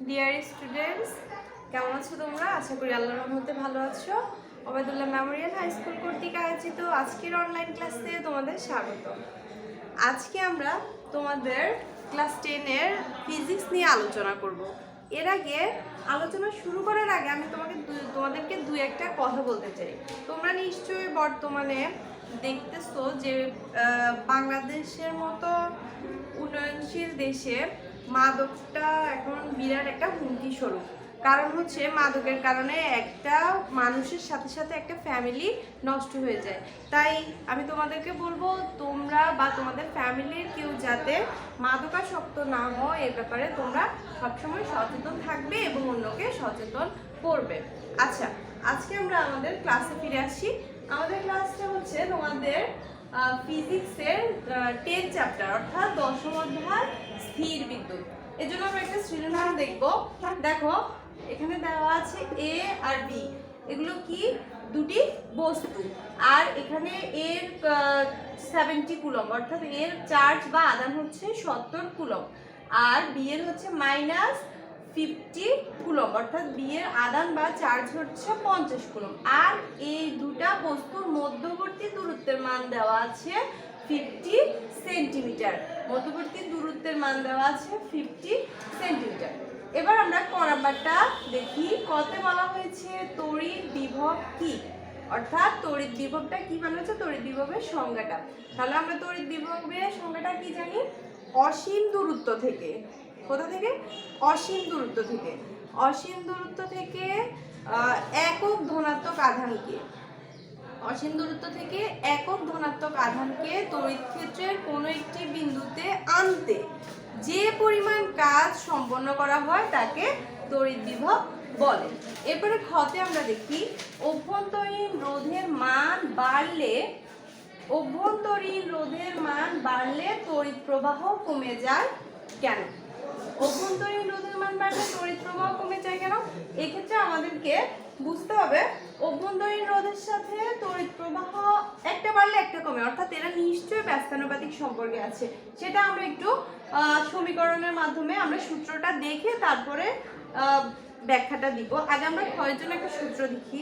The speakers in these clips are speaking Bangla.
ডিয়ার স্টুডেন্টস, কেমন আছো তোমরা? আশা করি আল্লাহর রহমতে ভালো আছো। ওবায়দুল্লাহ মেমোরিয়াল হাই স্কুল কর্তৃক আয়োজিত আজকের অনলাইন ক্লাসে তোমাদের স্বাগত। আজকে আমরা তোমাদের ক্লাস 10-এর ফিজিক্স নিয়ে আলোচনা করব। এর আগে আলোচনা শুরু করার আগে আমি তোমাদেরকে দুই একটা কথা বলতে চাই। তোমরা নিশ্চয়ই বর্তমানে দেখতেছো যে বাংলাদেশের মতো উন্নয়নশীল দেশে মাদকটা এখন বিরাট একটা হুমকি স্বরূপ। কারণ হচ্ছে মাদকের কারণে একটা মানুষের সাথে সাথে একটা ফ্যামিলি নষ্ট হয়ে যায়। তাই আমি তোমাদেরকে বলবো, তোমরা বা তোমাদের ফ্যামিলির কেউ যাতে মাদকাসক্ত না হয় এর ব্যাপারে তোমরা সবসময় সচেতন থাকবে এবং অন্যকে সচেতন করবে। আচ্ছা, আজকে আমরা আমাদের ক্লাসে ফিরে আসি। আমাদের ক্লাসটা হচ্ছে তোমাদের ফিজিক্সের 10 চ্যাপ্টার, অর্থাৎ 10ম অধ্যায় স্থির বিদ্যুৎ। এর জন্য আমরা একটা সৃজনশীল দেখব। দেখো, এখানে দেওয়া আছে এ আর বি, এগুলো কি? দুটি বস্তু। আর এখানে এর 70 কুলম্ব, অর্থাৎ এর চার্জ বা আধান হচ্ছে 70 কুলম্ব, আর বি এর হচ্ছে -50 কুলম্ব, অর্থাৎ বি এর আধান বা চার্জ হচ্ছে 50 কুলম্ব। আর এই দুটা বস্তুর মধ্যবর্তী দূরত্বের মান দেওয়া আছে 50 সেন্টিমিটার। মধ্যবর্তী দূরত্বের মান দেওয়া আছে 50 সেন্টিমিটার। এবার আমরা ক নাম্বারটা দেখি। কতে বলা হয়েছে তড়িৎ বিভব কি, অর্থাৎ তড়িৎ বিভবটা কি মানে হচ্ছে তড়িৎ বিভবের সংজ্ঞাটা। তাহলে আমরা তড়িৎ বিভবের সংজ্ঞাটা কি জানি? অসীম দূরত্ব থেকে। কোথা থেকে? অসীম দূরত্ব থেকে। অসীম দূরত্ব থেকে একক ধনাত্মক আধানকে, অসীম দূরত্ব থেকে একক ধনাত্মক আধানকে তড়িৎ ক্ষেত্রের কোনো একটি বিন্দুতে আনতে যে পরিমাণ কাজ সম্পন্ন করা হয় তাকে তড়িৎ বিভব বলে। এরপরে খতে আমরা দেখি, অভ্যন্তরীণ রোধের মান বাড়লে, অভ্যন্তরীণ রোধের মান বাড়লে তড়িৎ প্রবাহ কমে যায় কেন? অভ্যন্তরীণ রোধের মান বাড়লে তড়িৎ প্রবাহ কমে যায় কেন? এক্ষেত্রে আমাদেরকে বুঝতে হবে অভ্যন্তরীণ রোধের সাথে তড়িৎ প্রবাহ একটা বাড়লে একটা কমে, অর্থাৎ এরা নিশ্চয়ই ব্যস্তানুপাতিক সম্পর্কে আছে। সেটা আমরা একটু সমীকরণের মাধ্যমে আমরা সূত্রটা দেখে তারপরে ব্যাখ্যাটা দিব। আগে আমরা ক্ষয়ের জন্য একটা সূত্র দেখি।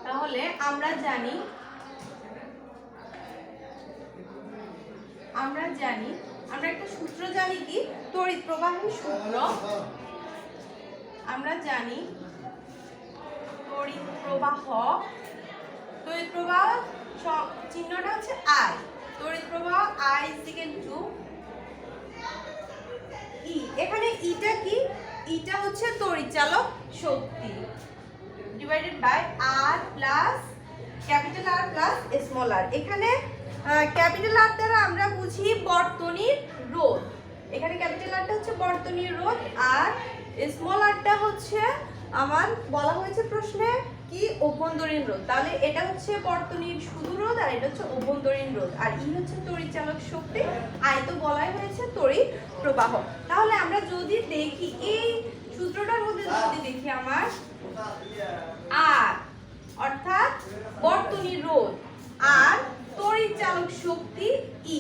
তাহলে আমরা জানি আমরা একটা সূত্র জানি কি? তড়িৎ প্রবাহের সূত্র। আমরা জানি তড়িৎ প্রবাহ চিহ্নটা হচ্ছে I। তড়িৎ প্রবাহ I = E। এখানে ইটা কি? ইটা হচ্ছে তড়িৎচালক শক্তি divided by R plus capital R plus small r। এখানে ক্যাপিটাল R দ্বারা আমরা বুঝি বর্তনীর রোধ। এখানে ক্যাপিটাল Rটা হচ্ছে বর্তনীর রোধ, আর স্মল rটা হচ্ছে আমার বলা হয়েছে প্রশ্নে কি? অভ্যন্তরীণ রোধ। তাহলে এটা হচ্ছে বর্তনীর শুধু রোধ, আর এটা হচ্ছে অভ্যন্তরীণ রোধ, আর ই হচ্ছে তড়িৎচালক শক্তি, আয় তো বলাই হয়েছে তড়িৎ প্রবাহ। তাহলে আমরা যদি দেখি এই সূত্রটার মধ্যে যদি দেখি আমার আর অর্থাৎ বর্তনীর রোধ আর তড়িৎচালক শক্তি ই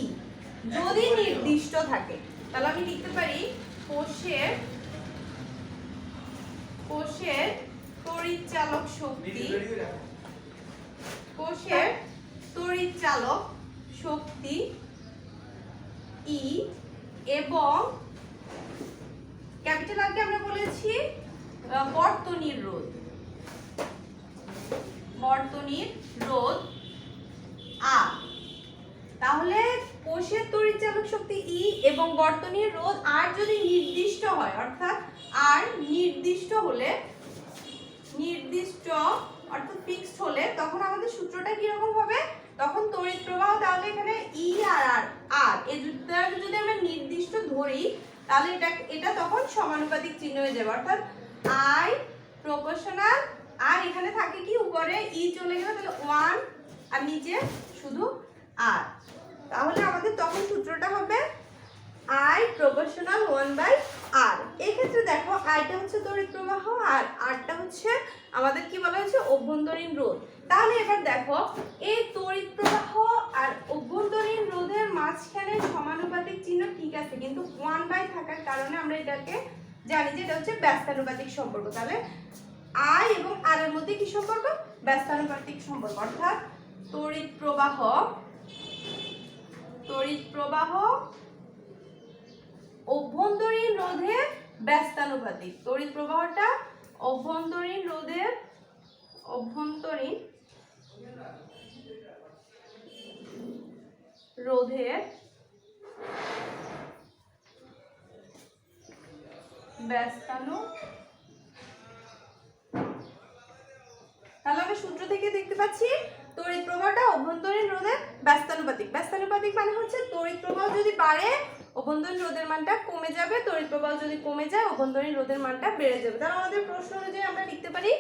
যদি নির্দিষ্ট থাকে, তাহলে আমি লিখতে পারি কোষের তড়িৎচালক শক্তি, কোষের তড়িৎচালক শক্তি ই এবং ক্যাপিটাল আর কে আমরা বলেছি বর্তনীর রোধ, আর। তাহলে কোষের তড়িৎচালক শক্তি ই এবং বর্তনীর রোধ আর যদি নির্দিষ্ট হয়, অর্থাৎ আর নির্দিষ্ট হলে, অর্থাৎ ফিক্সড হলে, তখন আমাদের সূত্রটা কি রকম হবে? তখন তড়িৎ প্রবাহ, তাহলে এখানে ই আর আর এই দুটোটা যদি আমরা নির্দিষ্ট ধরি, তাহলে এটা তখন সমানুপাতিক চিহ্ন হয়ে যাবে, অর্থাৎ I প্রপোর্শনাল, আর এখানে থাকে কি? উপরে ই চলে গেল, তাহলে 1 আর নিচে শুধু আর। তাহলে আমাদের তখন সূত্রটা হবে I প্রপোর্শনাল 1/r। এই ক্ষেত্রে দেখো আইটা হচ্ছে তড়িৎ প্রবাহ আর আরটা হচ্ছে আমাদের কি বলা হয়েছে? অভ্যন্তরীণ রোধ। তাহলে এবার দেখো এই তড়িৎ প্রবাহ আর অভ্যন্তরীণ রোধের মাঝখানে সমানুপাতিক চিহ্ন ঠিক আছে, কিন্তু 1/, থাকার কারণে আমরা এটাকে জানি যে এটা হচ্ছে ব্যস্তানুপাতিক সম্পর্ক। তাহলে I এবং R এর মধ্যে কি সম্পর্ক? ব্যস্তানুপাতিক সম্পর্ক। অর্থাৎ তড়িৎ প্রবাহ অভ্যন্তরীণ রোধের ব্যস্তানুপাতিক। তড়িৎ প্রবাহটা অভ্যন্তরীণ রোধের ব্যস্তানুপাতিক। তাহলে আমরা সূত্র থেকে দেখতে পাচ্ছি তড়িৎ প্রবাহটা অভ্যন্তরীণ রোধের ব্যস্তানুপাতিক। ব্যস্তানুপাতিক মানে হচ্ছে তড়িৎ প্রবাহ যদি বাড়ে অভ্যন্তরীণ রোধের মানটা কমে যাবে, তড়িৎ প্রবাহ যদি কমে যায় অভ্যন্তরীণ রোধের মানটা বেড়ে যাবে। তাহলে আমাদের প্রশ্ন অনুযায়ী আমরা লিখতে পারি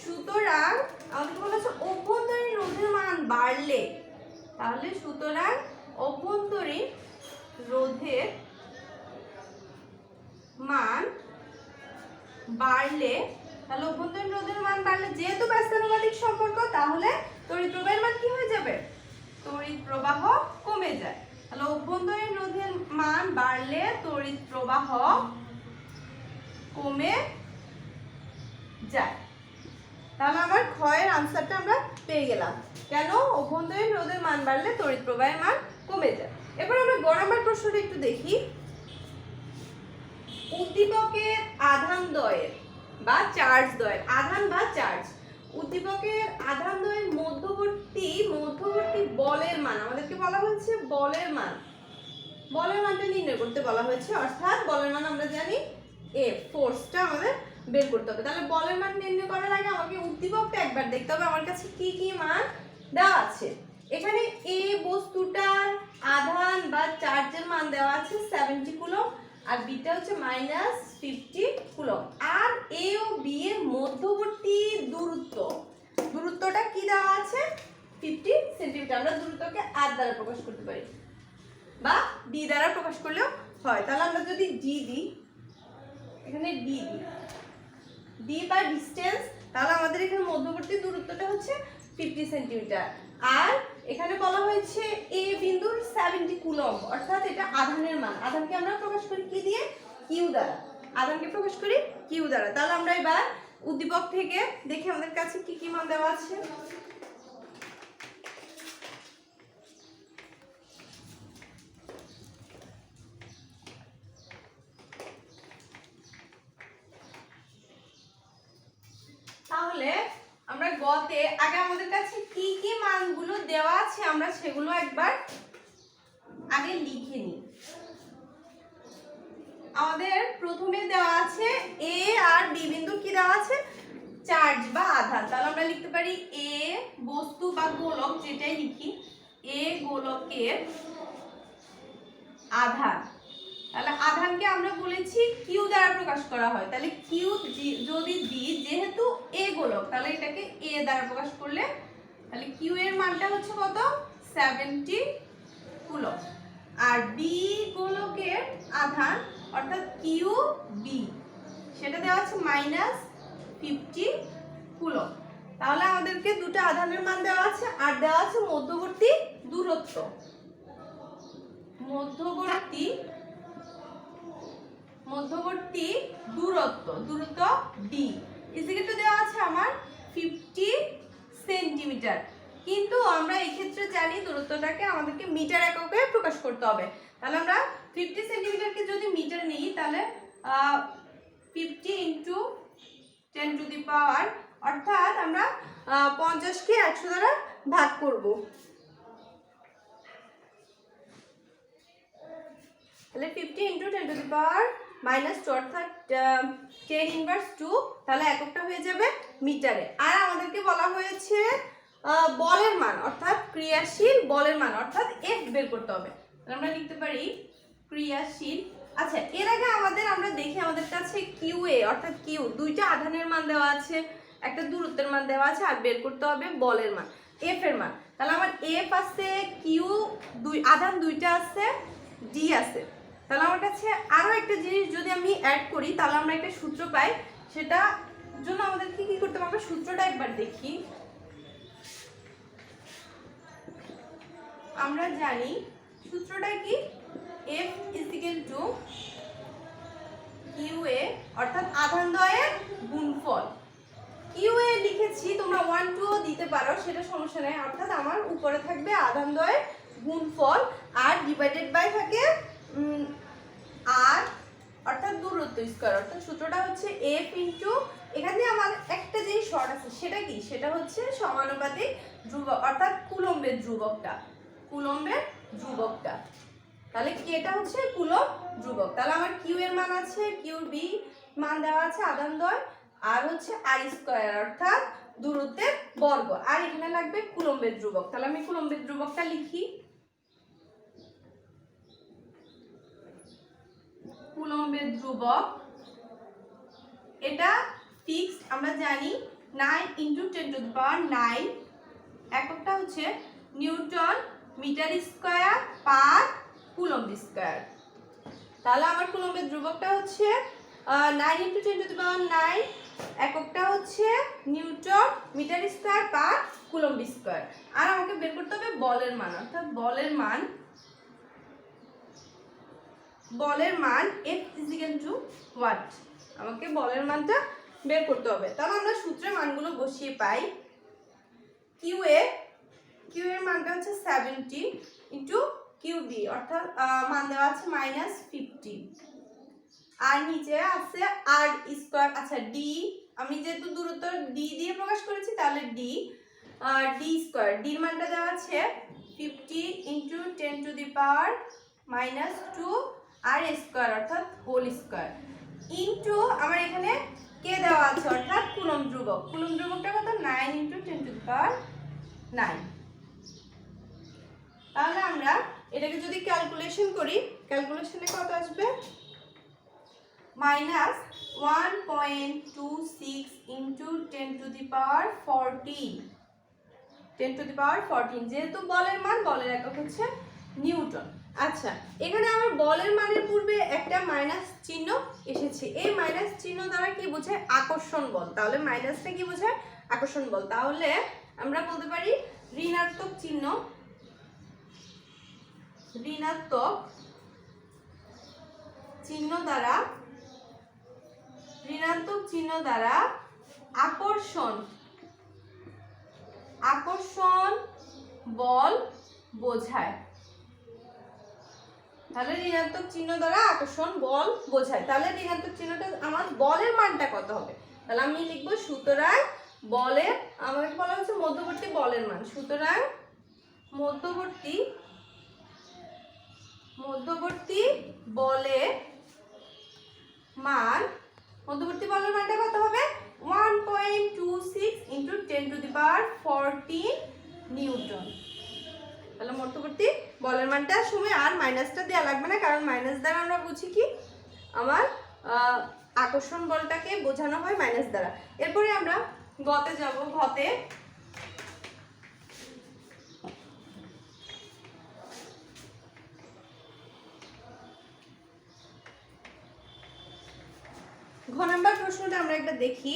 সুতরাং আমাদের বলা হচ্ছে অভ্যন্তরীণ রোধের মান বাড়লে, তাহলে সুতরাং অভ্যন্তরীণ রোধের মান বাড়লে, তাহলে অভ্যন্তরীণ রোধের মান বাড়লে যেহেতু ব্যস্তানুপাতিক সম্পর্ক তাহলে তড়িৎ প্রবাহের মান কি হয়ে যাবে? তড়িৎ প্রবাহ কমে যায়। তাহলে অভ্যন্তরীণ রোধের মান বাড়লে তড়িৎ প্রবাহ কমে যায়। তাহলে আমার ক্ষয়ের আনসারটা আমরা পেয়ে গেলাম, কেন অভ্যন্তরীণ রোধের মান বাড়লে তড়িৎ প্রবাহের মান কমে যায়। এবার আমরা গ নাম্বার প্রশ্নটা একটু দেখি। উদ্দীপকের আধান দ্বয়ের বা চার্জ দ্বয়ের, আধান বা চার্জ, উদ্দীপকের আধান দ্বয়ের মধ্যবর্তী বলের মান, আমাদেরকে বলা হয়েছে বলের মানটা নির্ণয় করতে বলা হয়েছে। অর্থাৎ বলের মান আমরা জানি F, ফোর্সটা আমাদের বের করতে হবে। তাহলে বলের মান নির্ণয় করার আগে আমাকে উদ্দীপকটা একবার দেখতে হবে আমার কাছে কি কি মান দেওয়া আছে। এখানে A বস্তুটার আধান বা চার্জের মান দেওয়া আছে 70 কুলম্ব, আর বিটা হচ্ছে -50 কুলম্ব। আর A ও B এর মধ্যবর্তী দূরত্বটা কি দেওয়া আছে? 50 সেন্টিমিটার। আমরা দূরত্বকে R দ্বারা প্রকাশ করতে পারি বা D দ্বারা প্রকাশ করলেও হয়। তাহলে আমরা যদি D দিই, এখানে D বা ডিসটেন্স, তাহলে আমাদের এখানে মধ্যবর্তী দূরত্বটা হচ্ছে 50 সেন্টিমিটার। আর এখানে বলা হয়েছে A বিন্দুর 70 কুলম্ব, অর্থাৎ এটা আধানের মান। আধানকে আমরা প্রকাশ করি কি দিয়ে? Q দ্বারা। আধানকে প্রকাশ করি Q দ্বারা। তাহলে আমরা এবার উদ্দীপক থেকে দেখি আমাদের কাছে কি কি মান দেওয়া আছে। তাহলে আমরা গতে আগে আমাদের কাছে কি কি মানগুলো দেওয়া আছে আমরা সেগুলো একবার আগে লিখে নিই। আমাদের প্রথমে দেওয়া আছে A আর B বিন্দু কি দেওয়া আছে? চার্জ বা আধান। তাহলে আমরা লিখতে পারি A বস্তু বা গোলক, যেটাই লিখি A গোলকের আধান। তাহলে আধানকে আমরা বলেছি Q দ্বারা প্রকাশ করা হয়। তাহলে Q যদি দিই, যেহেতু A গোলক তাহলে এটাকে A দ্বারা প্রকাশ করলে তাহলে Q এর মানটা হচ্ছে কত? 70 কুলম্ব। আর B গোলকের আধান অর্থাৎ QB সেটা দেওয়া আছে -50 কুলম্ব। তাহলে আমাদেরকে দুটো আধানের মান দেওয়া আছে আর দেওয়া আছে মধ্যবর্তী দূরত্ব, দূরত্ব D ইজিক্যাল দেওয়া আছে আমার 50 সেন্টিমিটার। কিন্তু আমরা এই ক্ষেত্রে জানি দূরত্বটাকে আমাদেরকে মিটার এককে প্রকাশ করতে হবে। তাহলে আমরা 50 সেন্টিমিটারকে যদি মিটার নিই তাহলে 50 × 10⁻, অর্থাৎ আমরা 50কে 100 দ্বারা ভাগ করব। তাহলে 50 × 10⁻⁻2 অর্থাৎ 10⁻², তাহলে এককটা হয়ে যাবে মিটারে। আর আমাদেরকে বলা হয়েছে বলের মান অর্থাৎ ক্রিয়াশীল বলের মান অর্থাৎ F বের করতে হবে। তাহলে আমরা লিখতে পারি ক্রিয়াশীল। আচ্ছা, এর আগে আমরা দেখি আমাদের কাছে QA অর্থাৎ Q দুইটা আধানের মান দেওয়া আছে, একটা দূরত্বের মান দেওয়া আছে, আর বের করতে হবে বলের মান F এর মান। তাহলে আমার F আছে, Q আধান দুইটা আছে, D আছে। তাহলে আমার কাছে আরো একটা জিনিস যদি আমি অ্যাড করি তাহলে আমরা একটা সূত্র পাই, সেটা জন্য আমাদেরকে কি করতে হবে? আমরা সূত্রটা একবার দেখি। আমরা জানি সূত্রটা কি, F = QA অর্থাৎ আধানদ্বয়ের গুণফল। QA লিখেছি, তোমরা 1 2 দিতে পারো, সেটা সমস্যা নাই। অর্থাৎ আমার উপরে থাকবে আধানদ্বয়ের গুণফল আর ডিভাইডেড বাই থাকে আর অর্থাৎ দূরত্ব স্কয়ার। অর্থাৎ সূত্রটা হচ্ছে F ইনটু, এখানে আমার একটা যেই শর্ট আছে সেটা কি, সেটা হচ্ছে সমানুপাতিক ধ্রুবক অর্থাৎ কুলম্বের ধ্রুবকটা, কুলম্বের ধ্রুবকটা। তাহলে এটা হচ্ছে কুলম্ব ধ্রুবক। তাহলে আমার কিউ এর মান আছে, কিউ বি মান দেওয়া আছে আধানদ্বয়, আর হচ্ছে আর স্কয়ার অর্থাৎ দূরত্বের বর্গ, আর এখানে লাগবে কুলম্বের ধ্রুবক। তাহলে আমি কুলম্বের ধ্রুবকটা লিখি। কুলম্বের ধ্রুবক এটা ফিক্সড, আমরা জানি 9 × 10⁹, এককটা হচ্ছে newton metre square per coulomb square. তাহলে আমার কুলম্বের ধ্রুবকটা হচ্ছে 9 × 10⁹, এককটা হচ্ছে newton metre square per coulomb square. আর আমাকে বের করতে হবে বলের মান, অর্থাৎ বলের মান F = what, আমাকে বলের মানটা বের করতে হবে। তাহলে আমরা সূত্রের মানগুলো বসিয়ে পাই। কিউ এর মানটা হচ্ছে 70 × QB অর্থাৎ মান দেওয়া আছে -50, আর নিচে আছে আর স্কয়ার। আচ্ছা ডি, আমি যেহেতু দূরত্ব ডি দিয়ে প্রকাশ করেছি তাহলে ডি স্কয়ার, ডি এর মানটা দেওয়া আছে 50 × 10⁻² আর স্কয়ার অর্থাৎ হোল স্কয়ার ইনটু আমার এখানে কে দেওয়া আছে অর্থাৎ কুলম্ব ধ্রুবক। কুলম্ব ধ্রুবকটা কত, 9 × 10⁹। তাহলে আমরা এটাকে যদি ক্যালকুলেশন করি, ক্যালকুলেশনে কত আসবে, -1.26 × 10⁻14, যেহেতু বলের মান, বলের একক হচ্ছে নিউটন। আচ্ছা, এখানে আমার বলের মানের পূর্বে একটা মাইনাস চিহ্ন এসেছে, এই মাইনাস চিহ্ন দ্বারা কি বোঝায়, আকর্ষণ বল। তাহলে মাইনাসটা কি বোঝায়, আকর্ষণ বল। তাহলে আমরা বলতে পারি ঋণাত্মক চিহ্ন দ্বারা আকর্ষণ বল বোঝায়। তাহলে ঋণাত্মক চিহ্ন দ্বারা আকর্ষণ বল বোঝায়। তাহলে ঋণাত্মক চিহ্নটা আমার বলের মানটা কত হবে, তাহলে আমি লিখবো সুতরাং বলের, আমাকে বলা হচ্ছে মধ্যবর্তী বলের মান, সুতরাং মধ্যবর্তী বলের মানটা কত হবে, 1.26 × 10⁻14 নিউটন। তাহলে মধ্যবর্তী বলের মানটা সময় আর মাইনাসটা দেওয়া লাগবে না, কারণ মাইনাস দ্বারা আমরা বুঝি কি, আমার আকর্ষণ বলটাকে বোঝানো হয় মাইনাস দ্বারা। এরপরে আমরা গতে যাব। ঘতে ঘ নাম্বার প্রশ্নটা আমরা একটা দেখি।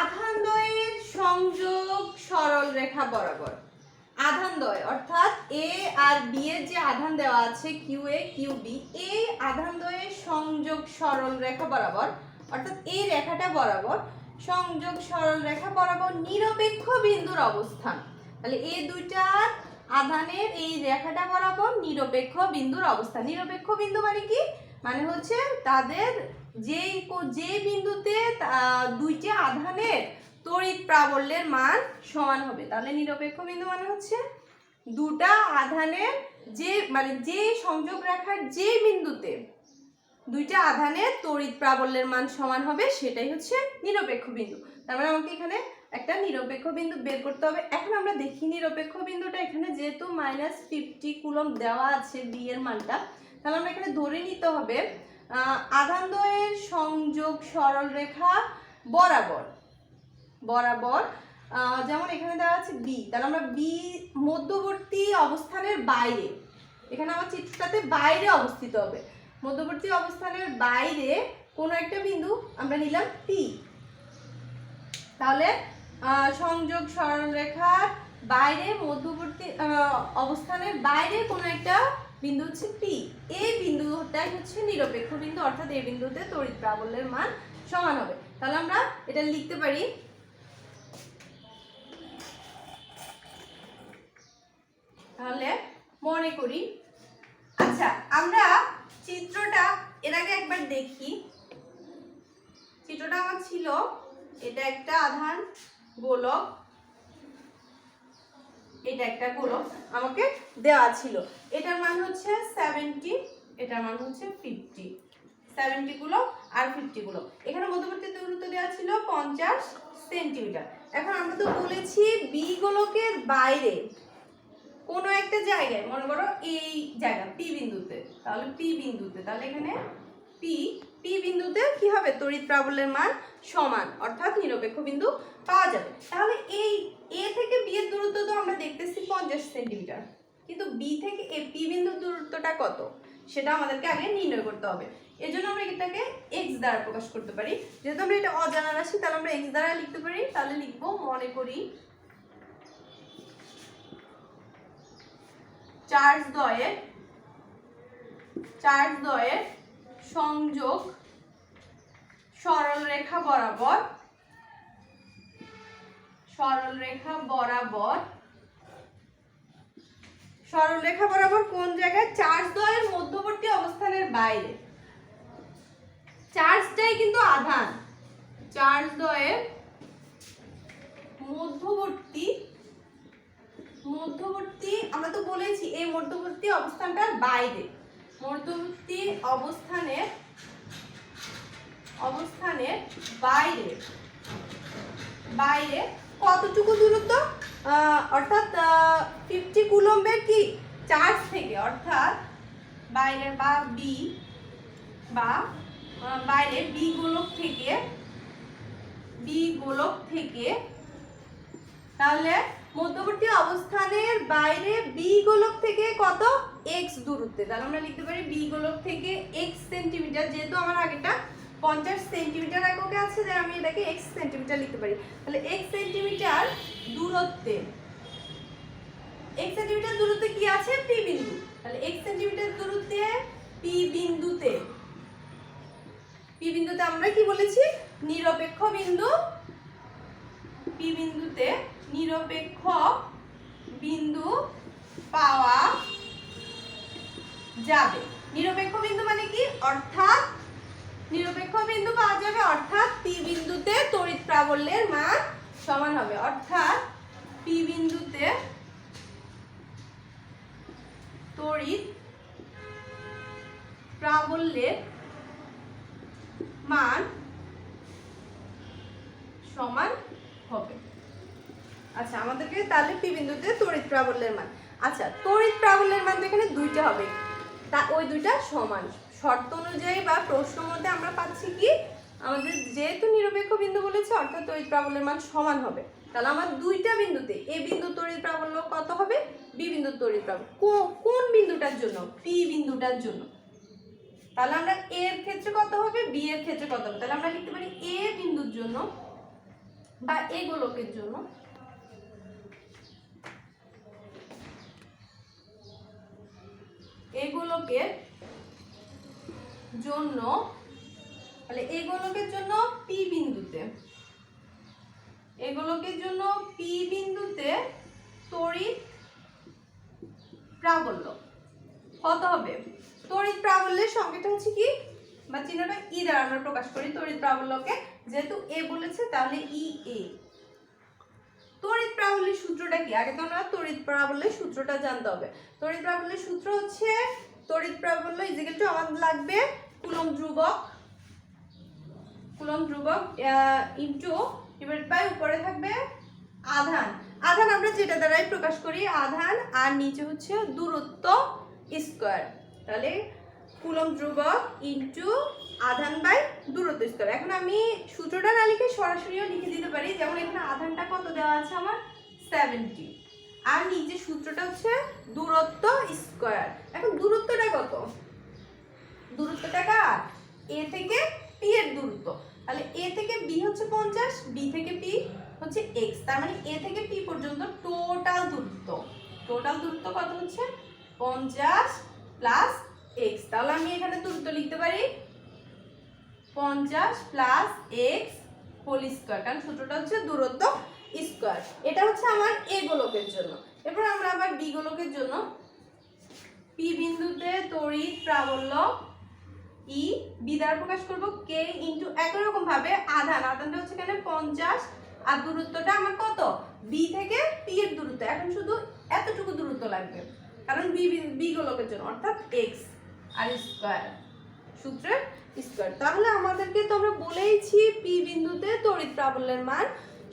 আধানদ্বয়ের সংযোগ সরল রেখা বরাবর, আধানদ্বয় অর্থাৎ এ আর বি এর যে আধান দেওয়া আছে কিউ এ কিউ বি, এই আধানদ্বয়ের সংযোগ সরল রেখা বরাবর অর্থাৎ এই রেখাটা বরাবর, সংযোগ সরল রেখা বরাবর নিরপেক্ষ বিন্দুর অবস্থান। তাহলে এই দুইটা আধানের এই রেখাটা বরাবর নিরপেক্ষ বিন্দুর অবস্থান। নিরপেক্ষ বিন্দু মানে কি, মানে হচ্ছে তাদের যে বিন্দুতে দুইটা আধানের তড়িৎ প্রাবল্যের মান সমান হবে। তাহলে নিরপেক্ষ বিন্দু মানে হচ্ছে দুটা আধানের যে সংযোগ রেখার যে বিন্দুতে দুইটা আধানের তড়িৎ প্রাবল্যের মান সমান হবে সেটাই হচ্ছে নিরপেক্ষ বিন্দু। তার মানে আমাকে এখানে একটা নিরপেক্ষ বিন্দু বের করতে হবে। এখন আমরা দেখি নিরপেক্ষ বিন্দুটা এখানে যেহেতু -50 কুলম্ব দেওয়া আছে বি এর মানটা, তাহলে আমরা এখানে ধরে নিতে হবে আধানদ্বয়ের সংযোগ সরল রেখা বরাবর যেমন এখানে দেওয়া আছে বি, তাহলে আমরা বি মধ্যবর্তী অবস্থানের বাইরে, এখানে আমার চিত্রটাতে বাইরে অবস্থিত হবে, মধ্যবর্তী অবস্থানের বাইরে কোনো একটা বিন্দু আমরা নিলাম পি। তাহলে সংযোগ সরল রেখার বাইরে মধ্যবর্তী অবস্থানের বাইরে কোনো একটা বিন্দু হচ্ছে পি, এই বিন্দুটাই হচ্ছে নিরপেক্ষ বিন্দু, অর্থাৎ এই বিন্দুতে তড়িৎ প্রাবল্যের মান সমান হবে। তাহলে আমরা এটা লিখতে পারি, তাহলে মনে করি, আচ্ছা আমরা চিত্রটা এর আগে একবার দেখি। চিত্রটা আমার ছিল, এটা একটা আধান গোলক, এটা একটা গোলক আমাকে দেওয়া ছিল, এটার মান হচ্ছে 70, এটার মান হচ্ছে 50, 70 গুলো আর 50 গুলো। এখানে মধ্যবর্তী দূরত্ব দেওয়া ছিল 50 সেন্টিমিটার। এখন আমরা তো বলেছি বি গোলকের বাইরে কোনো একটা জায়গায়, মনে করো এই জায়গা পি বিন্দুতে, তাহলে পি বিন্দুতে, তাহলে এখানে পি বিন্দুতে কি হবে, তড়িৎ প্রাবল্যের মান সমান, অর্থাৎ নিরপেক্ষ বিন্দু পাওয়া যাবে। তাহলে এই এ থেকে বি এর দূরত্ব তো আমরা দেখতেছি 50 সেন্টিমিটার, কিন্তু বি থেকে এ পি বিন্দুর দূরত্বটা কত সেটা আমাদেরকে আগে নির্ণয় করতে হবে। এর জন্য আমরা এটাকে x দ্বারা প্রকাশ করতে পারি। যেহেতু আমরা এটা অজানা রাশি, তাহলে আমরা x দ্বারা লিখতে পারি। তাহলে লিখবো, মনে করি চার্জ দ্বয়ের সংযোগ সরল রেখা বরাবর কোন জায়গায়, চার্জ দ্বয়ের মধ্যবর্তী অবস্থানের বাইরে। চার্জটাই কিন্তু আধান, চার্জ দ্বয়ের মধ্যবর্তী আমরা তো বলেছি এই মধ্যবর্তী অবস্থানটার বাইরে, মধ্যবর্তী অবস্থানের বাইরে কতটুকু দূরত্ব, অর্থাৎ 50 কুলম্বের কি চার্জ থেকে, অর্থাৎ বাইরের বাইরে বি গোলক থেকে তাহলে মধ্যবর্তী অবস্থানের বাইরে বি গোলক থেকে কত, x দূরত্বে। তাহলে আমরা লিখতে পারি বি গোলক থেকে x সেন্টিমিটার, যেহেতু আমার আগেটা 50 সেন্টিমিটার এককে আছে, তাই আমি এটাকে x সেন্টিমিটার লিখতে পারি। তাহলে x সেন্টিমিটার দূরত্বে কি আছে, পি বিন্দু। তাহলে x সেন্টিমিটার দূরত্বে পি বিন্দুতে আমরা কি বলেছি, নিরপেক্ষ বিন্দু, পি বিন্দুতে নিরপেক্ষ বিন্দু পাওয়া যাবে। নিরপেক্ষ বিন্দু মানে কি, অর্থাৎ নিরপেক্ষ বিন্দু পাওয়া যাবে, অর্থাৎ পি বিন্দুতে তড়িৎ প্রাবল্যের মান সমান হবে, অর্থাৎ পি বিন্দুতে তড়িৎ প্রাবল্যের মান সমান হবে। আচ্ছা আমাদেরকে তাহলে পি বিন্দুতে তড়িৎ প্রাবল্যের মান, আচ্ছা তড়িৎ প্রাবল্যের মান তো এখানে দুইটা হবে, তা ওই দুইটা সমান শর্ত অনুযায়ী বা প্রশ্ন মতে আমরা পাচ্ছি কি, আমাদের যেহেতু নিরপেক্ষ বিন্দু বলেছে, অর্থাৎ তড়িৎ প্রাবল্যের মান সমান হবে। তাহলে আমার দুইটা বিন্দুতে এ বিন্দুর তড়িৎ প্রাবল্য কত হবে, বি বিন্দুর তড়িৎ প্রাবল্য কোন বিন্দুটার জন্য, পি বিন্দুটার জন্য। তাহলে আমরা এ এর ক্ষেত্রে কত হবে, বি এর ক্ষেত্রে কত হবে। তাহলে আমরা লিখতে পারি এ বিন্দুর জন্য বা এ গোলকের জন্য তাহলে এই গোলকের জন্য পি বিন্দুতে তড়িৎ প্রাবল্য কত হবে, তড়িৎ প্রাবল্যের সংখ্যাটা হচ্ছে কি, বা চিহ্নটা ই দ্বারা আমরা প্রকাশ করি তড়িৎ প্রাবল্যকে, যেহেতু এ বলেছে তাহলে ই এ। তড়িৎ প্রাবল্যের সূত্রটা কি, আগে তো আমরা তড়িৎ প্রাবল্যের সূত্রটা জানতে হবে। তড়িৎ প্রাবল্যের সূত্র হচ্ছে তড়িৎ প্রাবল্য ইজিক্যাল টু আমাদের লাগবে কুলম্ব ধ্রুবক ইনটু ডিভাইডেড বাই উপরে থাকবে আধান আমরা যেটা দ্বারাই প্রকাশ করি আধান, আর নিচে হচ্ছে দূরত্ব স্কয়ার। তাহলে কুলম্ব ধ্রুবক ইনটু আধান বাই দূরত্ব স্কয়ার। এখন আমি সূত্রটা না লিখে সরাসরিও লিখে দিতে পারি, যেমন এখানে আধানটা কত দেওয়া আছে আমার 70, আর নিচে সূত্রটা হচ্ছে দূরত্ব স্কয়ার। এখন দূরত্বটা কত, দূরত্বটা কার, এ থেকে পি এর দূরত্ব। তাহলে এ থেকে বি হচ্ছে 50, বি থেকে পি হচ্ছে এক্স, তার মানে এ থেকে পি পর্যন্ত টোটাল দূরত্ব কত হচ্ছে 50 প্লাস এক্স। তাহলে আমি এখানে দূরত্ব লিখতে পারি 50 প্লাস এক্স হোল স্কয়ার, কারণ সূত্রটা হচ্ছে দূরত্ব স্কয়ার। এটা হচ্ছে আমার এ গোলকের জন্য। এরপর আমরা আবার বি গোলকের জন্য পি বিন্দুতে তড়িৎ প্রাবল্য ই বি দ্বারা প্রকাশ করব কে ইনটু একই রকম ভাবে আধানটা হচ্ছে এখানে 50 আর দূরত্বটা আমার কত বি থেকে পি এর দূরত্ব, এখন শুধু এতটুকু দূরত্ব লাগবে কারণ বি গোলকের জন্য, অর্থাৎ এক্স আর স্কয়ার সূত্রের স্কয়ার। তাহলে আমাদেরকে তো আমরা বলেইছি পি বিন্দুতে তড়িৎ প্রাবল্যের মান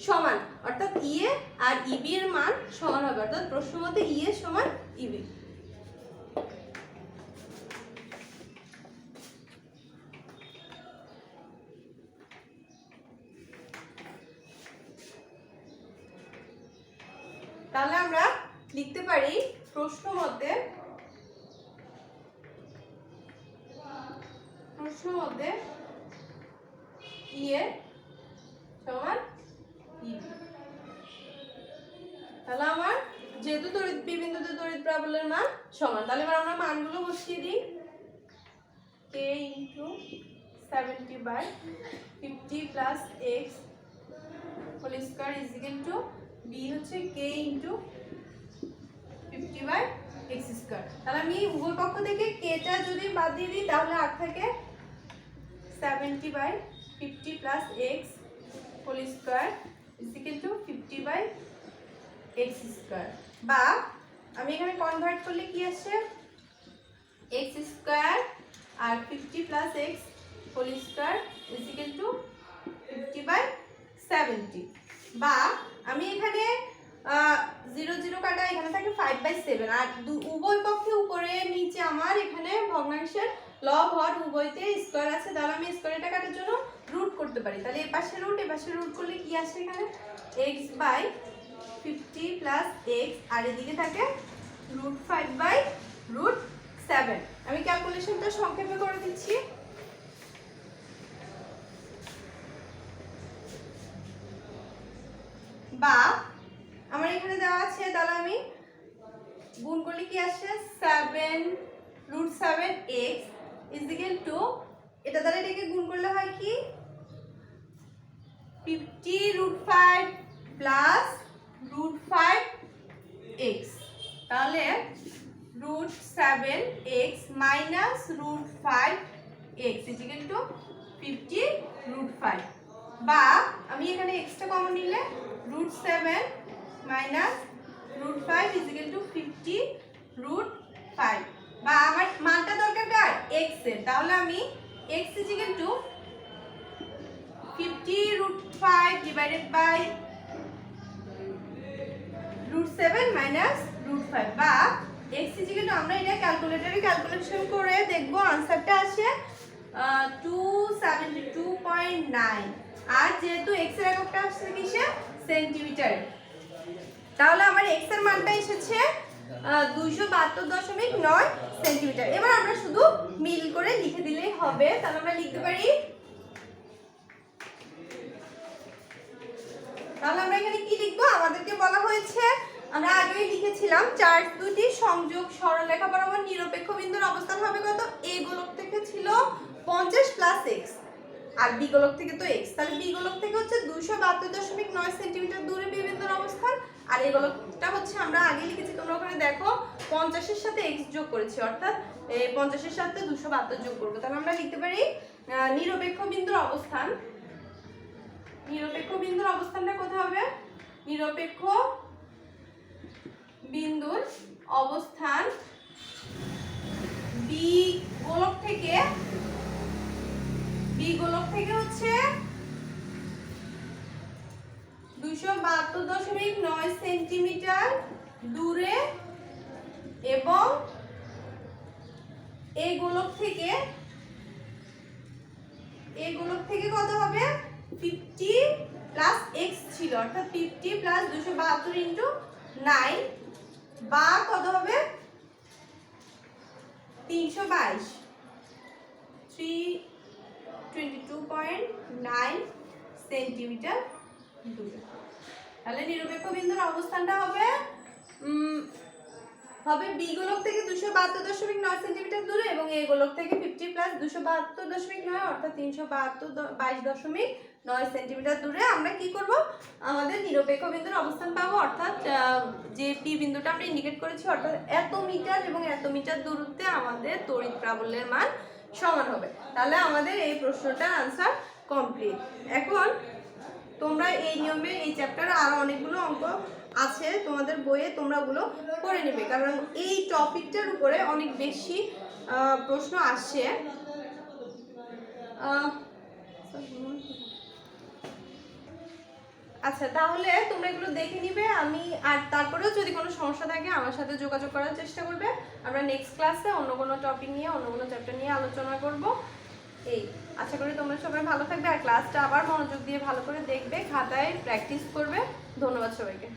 সমান, অর্থাৎ ইএ আর ইবি এর মান সমান হবে, অর্থাৎ প্রশ্ন মতে ইএ সমান ইবি। তাহলে আমরা লিখতে পারি প্রশ্ন মতে ইএ সমান ইবি। তাহলে আমার যেহেতু তড়িৎ পি বিন্দুতে তড়িৎ প্রাবল্যের মান সমান, তাহলে এবার আমরা মানগুলো বসিয়ে দিই। k into 70/50 plus x whole square is equal to B হচ্ছে k ইনটু 50/x স্কয়ার। তাহলে আমি উভয় পক্ষ থেকে k টা যদি বাদ দিয়ে দিই তাহলে আর থাকে 70/50 plus x whole square is equal to 50/x square, বা আমি এখানে কনভার্ট করলে কি আসে x স্কয়ার আর 50 plus x whole square is equal to 50/70, বা আমি এখানে 0 0 কাটা এখানে থাকে 5/7, আর উভয় পক্ষে উপরে নিচে আমার এখানে ভগ্নাংশের লব হর উভয়তে স্কয়ার আছে, তাহলে আমি স্কয়ারটা কাটার জন্য রুট করতে পারি। তাহলে এই পাশে রুট করলে কি আসে এখানে x/50 প্লাস এক্স, আর এদিকে থাকে √5/7। আমি ক্যালকুলেশনটা সংক্ষেপে করে দিচ্ছি। বা আমার এখানে দেওয়া আছে, তাহলে আমি গুণ করলে কি আসে 7√7x ইজ ইকুয়াল টু, এটা দ্বারা এটাকে গুণ করলে হয় কি 50√5 প্লাস √5x, তাহলে √7x minus √5x is equal to 50√5, বা আমি এখানে x টা কমন নিলে √7 মাইনাস √5 ইজ ইকুয়াল টু 50√5, বা আমার মানটা দরকার কার x এর, তাহলে আমি x is equal to 50√5 divided by √7 minus √5, বা x ইজ ইকুয়াল টু, আমরা এটা ক্যালকুলেটরে ক্যালকুলেশন করে দেখব आंसरটা আসে 272.9, আর যেহেতু x এর এককটা আসছে কিসে সেন্টিমিটার, তাহলে আমার x এর মানটা এসেছে 272.9 সেন্টিমিটার। এবার আমরা শুধু মিল করে লিখে দিলেই হবে। তাহলে আমরা লিখতে পারি, তাহলে আমরা এখানে কি লিখব, আমাদেরকে বলা হয়েছে, আমরা আগেই লিখেছিলাম চার্জ দুটি সংযোগ সরলরেখা বরাবর নিরপেক্ষ বিন্দুর অবস্থান হবে কত, a গোলক থেকে ছিল 50 প্লাস x আর বি গোলক থেকে তো x, তাহলে বি গোলক থেকে হচ্ছে 272.9 সেন্টিমিটার দূরে বি বিন্দুর অবস্থান, আর এই গোলকটা হচ্ছে আমরা আগে লিখেছি, তোমরা ওখানে দেখো 50 এর সাথে x যোগ করেছি, অর্থাৎ 50 এর সাথে 272 যোগ করব। তাহলে আমরা লিখতে পারি নিরপেক্ষ বিন্দুর অবস্থানটা কোথায় হবে, নিরপেক্ষ বিন্দুর অবস্থান বি গোলক থেকে হচ্ছে 272.9 সেন্টিমিটার দূরে, এবং এই গোলক থেকে কত হবে 50 প্লাস x ছিল, অর্থাৎ 50 প্লাস 272 ইনটু 9, বা কত হবে 322.9 সেন্টিমিটার দূরে। তাহলে নিরপেক্ষ বিন্দুর অবস্থানটা হবে বি গোলক থেকে 272.9 সেন্টিমিটার দূরে এবং এ গোলক থেকে 50 প্লাস 272.9 অর্থাৎ 322.9 সেন্টিমিটার দূরে আমরা কি করব, আমাদের নিরপেক্ষ বিন্দুর অবস্থান পাবো। অর্থাৎ যে পি বিন্দুটা আমরা ইন্ডিকেট করেছি অর্থাৎ এত মিটার এবং এত মিটার দূরত্বে আমাদের তড়িৎ প্রাবল্যের মান সমান হবে। তাহলে আমাদের এই প্রশ্নটার আনসার কমপ্লিট। এখন তোমরা এই নিয়মে এই চ্যাপ্টারে আরো অনেকগুলো অঙ্ক আছে তোমাদের বইয়ে, তোমরা ওগুলো করে নেবে, কারণ এই টপিকটার উপরে অনেক বেশি প্রশ্ন আসছে। আচ্ছা, তাহলে তোমরা এগুলো দেখে নিবে। আমি আর তারপরেও যদি কোনো সমস্যা থাকে আমার সাথে যোগাযোগ করার চেষ্টা করবে। আমরা নেক্সট ক্লাসে অন্য কোনো টপিক নিয়ে, অন্য কোনো চ্যাপ্টার নিয়ে আলোচনা করব। এই আশা করি তোমরা সবাই ভালো থাকবে আর ক্লাসটা আবার মনোযোগ দিয়ে ভালো করে দেখবে, খাতায় প্র্যাকটিস করবে। ধন্যবাদ সবাইকে।